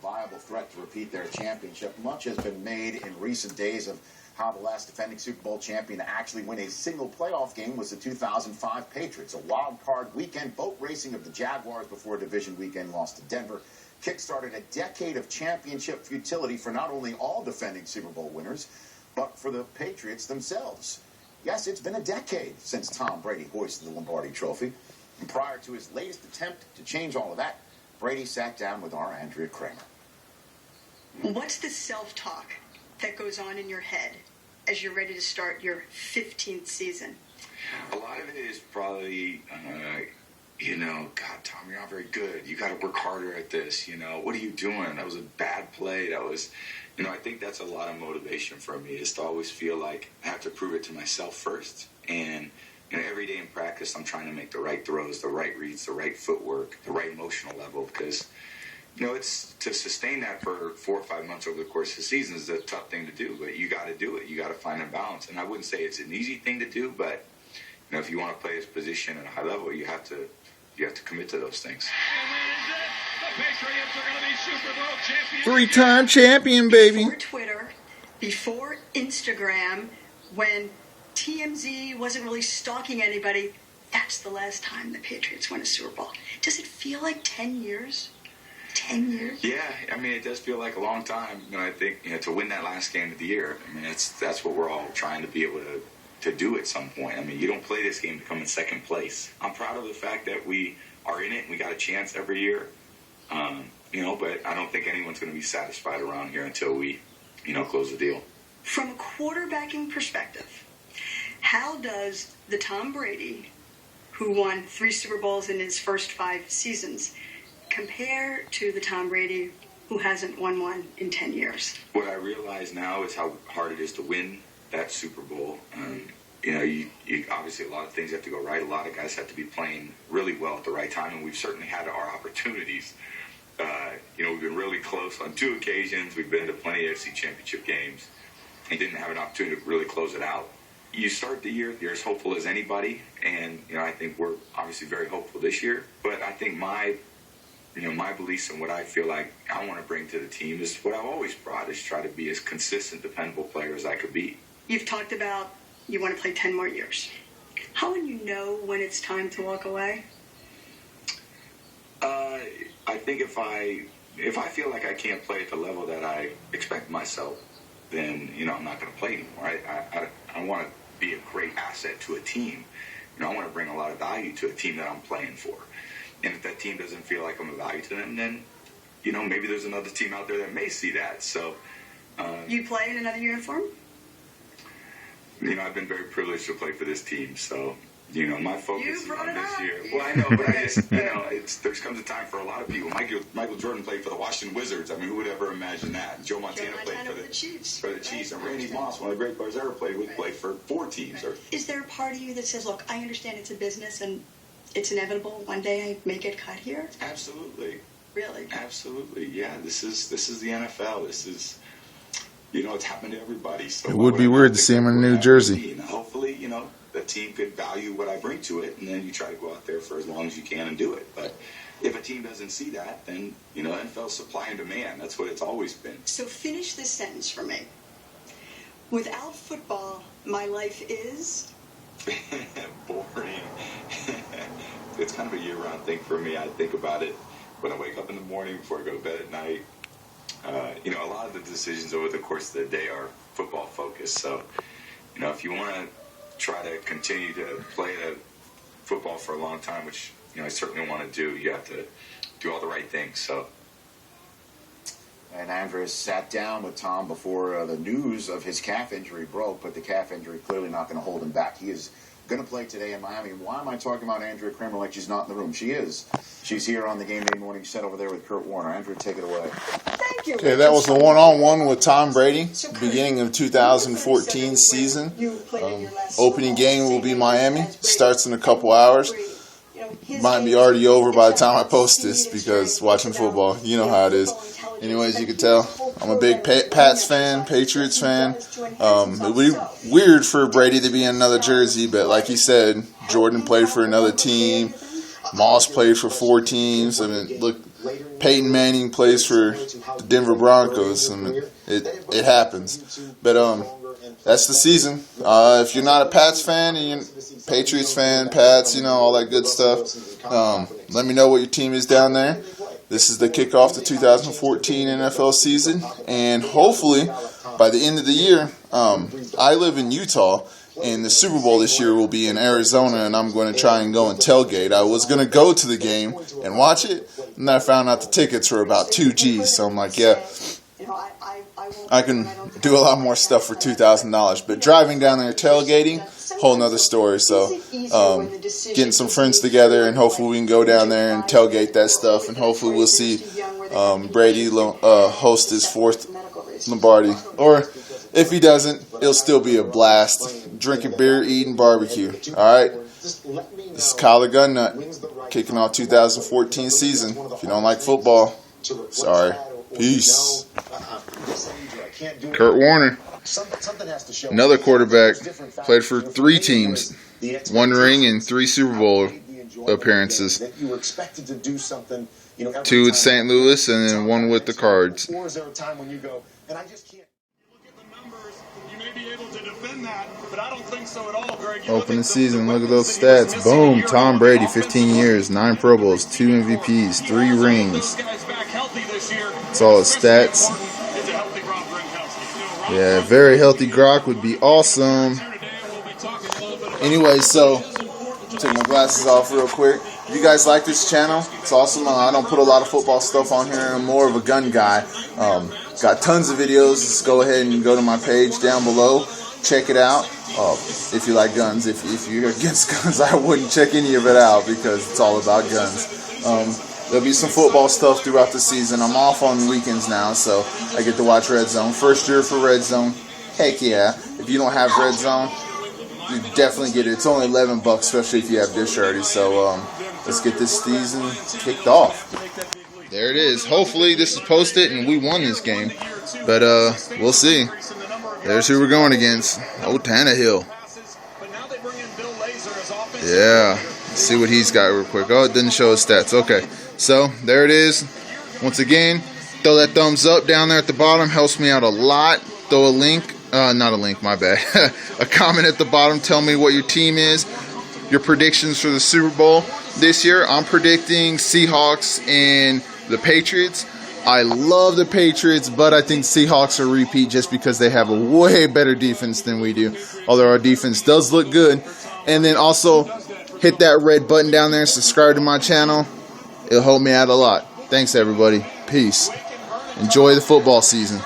viable threat to repeat their championship. Much has been made in recent days of how the last defending Super Bowl champion to actually win a single playoff game was the 2005 Patriots. A wild card weekend boat racing of the Jaguars before a division weekend loss to Denver kick-started a decade of championship futility for not only all defending Super Bowl winners, but for the Patriots themselves. Yes, it's been a decade since Tom Brady hoisted the Lombardi Trophy. And prior to his latest attempt to change all of that, Brady sat down with our Andrea Kramer. What's the self-talk that goes on in your head as you're ready to start your 15th season? A lot of it is probably, God, Tom, you're not very good. You got to work harder at this. What are you doing? That was a bad play. That was, I think that's a lot of motivation for me, is to always feel like I have to prove it to myself first. And, every day in practice, I'm trying to make the right throws, the right reads, the right footwork, the right emotional level, because it's to sustain that for 4 or 5 months over the course of the season is a tough thing to do, but you got to do it. You got to find a balance. And I wouldn't say it's an easy thing to do, but if you want to play this position at a high level, you have to commit to those things. Three-time champion, baby. Before Twitter, before Instagram, when TMZ wasn't really stalking anybody, that's the last time the Patriots won a Super Bowl. Does it feel like 10 years? 10 years? Yeah, it does feel like a long time. I think to win that last game of the year, that's what we're all trying to be able to do at some point. You don't play this game to come in second place. I'm proud of the fact that we are in it and we got a chance every year. But I don't think anyone's going to be satisfied around here until we, close the deal. From a quarterbacking perspective, how does the Tom Brady, who won 3 Super Bowls in his first 5 seasons, compare to the Tom Brady who hasn't won one in 10 years? What I realize now is how hard it is to win that Super Bowl. You obviously a lot of things have to go right. A lot of guys have to be playing really well at the right time, and we've certainly had our opportunities. We've been really close on 2 occasions. We've been to plenty of AFC Championship games and didn't have an opportunity to really close it out. You start the year, you're as hopeful as anybody, and I think we're obviously very hopeful this year. But I think my beliefs and what I feel like I want to bring to the team is what I've always brought, is try to be as consistent, dependable player as I could be. You've talked about you want to play 10 more years. How will you know when it's time to walk away? I think if I feel like I can't play at the level that I expect myself, then, I'm not going to play anymore. I want to be a great asset to a team. I want to bring a lot of value to a team that I'm playing for. And if that team doesn't feel like I'm a value to them, then, maybe there's another team out there that may see that. So, you play in another uniform? I've been very privileged to play for this team. So, my focus is on this year. Yeah. Well, I know, but I just, there comes a time for a lot of people. Michael Jordan played for the Washington Wizards. Who would ever imagine that? Joe Montana played for the Chiefs. Right? And Randy Moss, one of the great players ever played, would play for 4 teams. Right. Is there a part of you that says, look, I understand it's a business and it's inevitable one day I may get cut here? Absolutely. Really? Absolutely. Yeah. This is the NFL. This is, it's happened to everybody. So it would be weird to see him in New Jersey. Hopefully, the team could value what I bring to it, and then you try to go out there for as long as you can and do it. But if a team doesn't see that, then, NFL supply and demand. That's what it's always been. So finish this sentence for me. Without football, my life is... boring. It's kind of a year-round thing for me. I think about it when I wake up in the morning, before I go to bed at night. A lot of the decisions over the course of the day are football-focused. So, if you want to try to continue to play football for a long time, which, I certainly want to do, you have to do all the right things. So. And Andres sat down with Tom before the news of his calf injury broke, but the calf injury clearly not going to hold him back. He is going to play today in Miami. Why am I talking about Andrea Kramer like she's not in the room? She is. She's here on the Game Day Morning set over there with Kurt Warner. Andrea, take it away. Thank you. Okay, that was the one-on-one with Tom Brady, beginning of 2014 season. Opening game will be Miami. Starts in a couple hours. Might be already over by the time I post this because watching football, you know how it is. Anyways, you can tell I'm a big Pats fan, Patriots fan. It would be weird for Brady to be in another jersey, but like he said, Jordan played for another team. Moss played for 4 teams. Look, Peyton Manning plays for the Denver Broncos. I mean, it happens. But that's the season. If you're not a Pats fan and you're Patriots fan, Pats, all that good stuff, let me know what your team is down there. This is the kickoff to 2014 NFL season, and hopefully by the end of the year, I live in Utah, and the Super Bowl this year will be in Arizona, and I'm going to try and go and tailgate. I was going to go to the game and watch it, and then I found out the tickets were about $2,000, so I'm like, yeah, I can do a lot more stuff for $2,000. But driving down there tailgating, whole nother story. So getting some friends together, and hopefully we can go down there and tailgate that stuff, and hopefully we'll see Brady host his 4th Lombardi. Or if he doesn't, it'll still be a blast. Drinking beer, eating barbecue. All right? This is Kyle the Gun Nut, kicking off 2014 season. If you don't like football, sorry. Peace. Kurt Warner, another quarterback, played for 3 teams, 1 ring and 3 Super Bowl appearances, 2 with St. Louis and then 1 with the Cards. Opening season, look at those stats. Boom, Tom Brady, 15 years, 9 Pro Bowls, 2 MVPs, 3 rings. That's all his stats. Yeah, very healthy Gronk would be awesome. Anyway, so take my glasses off real quick. If you guys like this channel, it's awesome. I don't put a lot of football stuff on here. I'm more of a gun guy. Got tons of videos. Just go ahead and go to my page down below. Check it out. If you like guns. If you're against guns, I wouldn't check any of it out because it's all about guns. There'll be some football stuff throughout the season. I'm off on weekends now, so I get to watch Red Zone. First year for Red Zone. Heck yeah. If you don't have Red Zone, you definitely get it. It's only $11, especially if you have Dish already. So let's get this season kicked off. There it is. Hopefully this is posted and we won this game. But we'll see. There's who we're going against. Oh, Tannehill. Yeah. Let's see what he's got real quick. Oh, it didn't show his stats. Okay. So, there it is. Once again, throw that thumbs up down there at the bottom. Helps me out a lot. Throw a link. Not a link, my bad. A comment at the bottom. Tell me what your team is. Your predictions for the Super Bowl this year. I'm predicting Seahawks and the Patriots. I love the Patriots, but I think Seahawks are repeat just because they have a way better defense than we do. Although our defense does look good. And then also, hit that red button down there and subscribe to my channel. It'll help me out a lot. Thanks, everybody. Peace. Enjoy the football season.